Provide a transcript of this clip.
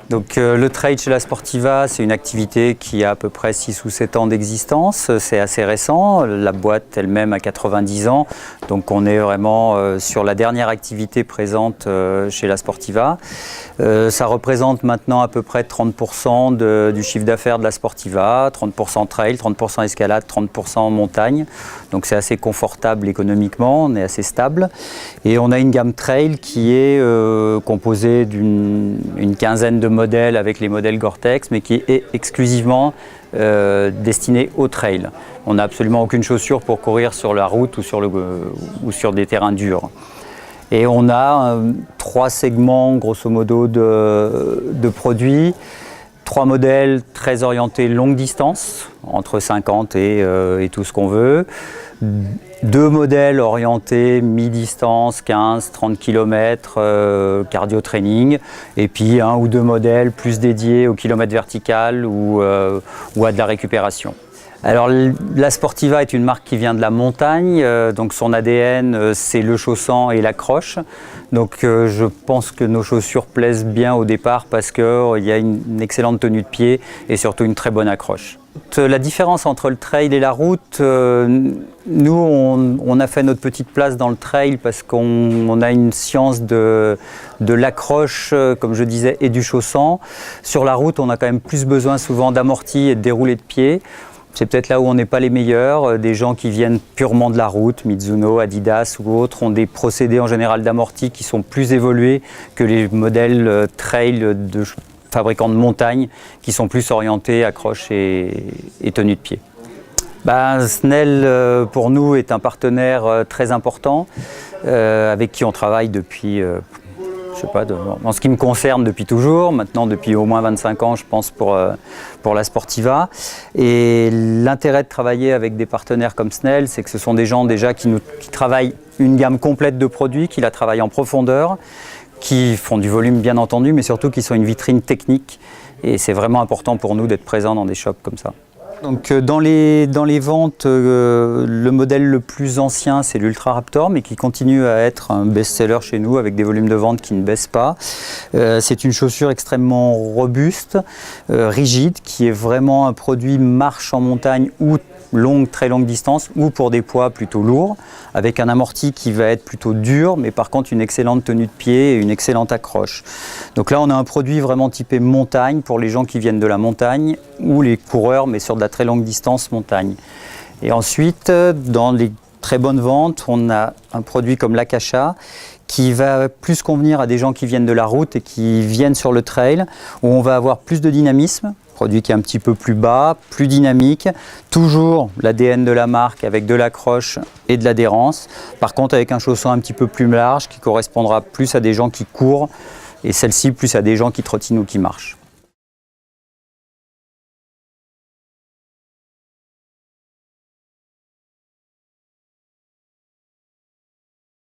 Donc le trail chez La Sportiva, c'est une activité qui a à peu près 6 ou 7 ans d'existence. C'est assez récent. La boîte elle-même a 90 ans. Donc on est vraiment sur la dernière activité présente chez La Sportiva. Ça représente maintenant à peu près 30% du chiffre d'affaires de La Sportiva, 30% trail, 30% escalade, 30% montagne. Donc c'est assez confortable économiquement, on est assez stable. Et on a une gamme trail qui est composée d'une quinzaine de modèles avec les modèles Gore-Tex, mais qui est exclusivement destinée au trail. On n'a absolument aucune chaussure pour courir sur la route ou sur des terrains durs. Et on a 3 segments grosso modo de produits, 3 modèles très orientés longue distance, entre 50 et tout ce qu'on veut. 2 modèles orientés mi-distance, 15-30 km, cardio training, et puis 1 ou 2 modèles plus dédiés au kilomètre vertical ou à de la récupération. Alors La Sportiva est une marque qui vient de la montagne, donc son ADN c'est le chaussant et l'accroche. Donc je pense que nos chaussures plaisent bien au départ parce qu'il y a une excellente tenue de pied et surtout une très bonne accroche. La différence entre le trail et la route, nous on a fait notre petite place dans le trail parce qu'on a une science de l'accroche, comme je disais, et du chaussant. Sur la route, on a quand même plus besoin souvent d'amortis et de déroulés de pied. C'est peut-être là où on n'est pas les meilleurs. Des gens qui viennent purement de la route, Mizuno, Adidas ou autres, ont des procédés en général d'amortis qui sont plus évolués que les modèles trail de fabricants de montagne qui sont plus orientés accroche et tenue de pied. Snell pour nous est un partenaire très important avec qui on travaille depuis je sais pas, en ce qui me concerne depuis toujours, maintenant depuis au moins 25 ans je pense pour La Sportiva. Et l'intérêt de travailler avec des partenaires comme Snell, c'est que ce sont des gens déjà qui travaillent une gamme complète de produits, qui la travaillent en profondeur, qui font du volume bien entendu, mais surtout qui sont une vitrine technique. Et c'est vraiment important pour nous d'être présents dans des shops comme ça. Donc dans les ventes, le modèle le plus ancien c'est l'Ultra Raptor, mais qui continue à être un best-seller chez nous avec des volumes de vente qui ne baissent pas. C'est une chaussure extrêmement robuste, rigide, qui est vraiment un produit marche en montagne ou très longue distance, ou pour des poids plutôt lourds, avec un amorti qui va être plutôt dur, mais par contre une excellente tenue de pied et une excellente accroche. Donc là on a un produit vraiment typé montagne pour les gens qui viennent de la montagne ou les coureurs, mais sur de la très longue distance montagne. Et ensuite, dans les très bonnes ventes, on a un produit comme l'Akasha qui va plus convenir à des gens qui viennent de la route et qui viennent sur le trail, où on va avoir plus de dynamisme, produit qui est un petit peu plus bas, plus dynamique, toujours l'ADN de la marque avec de l'accroche et de l'adhérence, par contre avec un chausson un petit peu plus large qui correspondra plus à des gens qui courent et celle-ci plus à des gens qui trottinent ou qui marchent.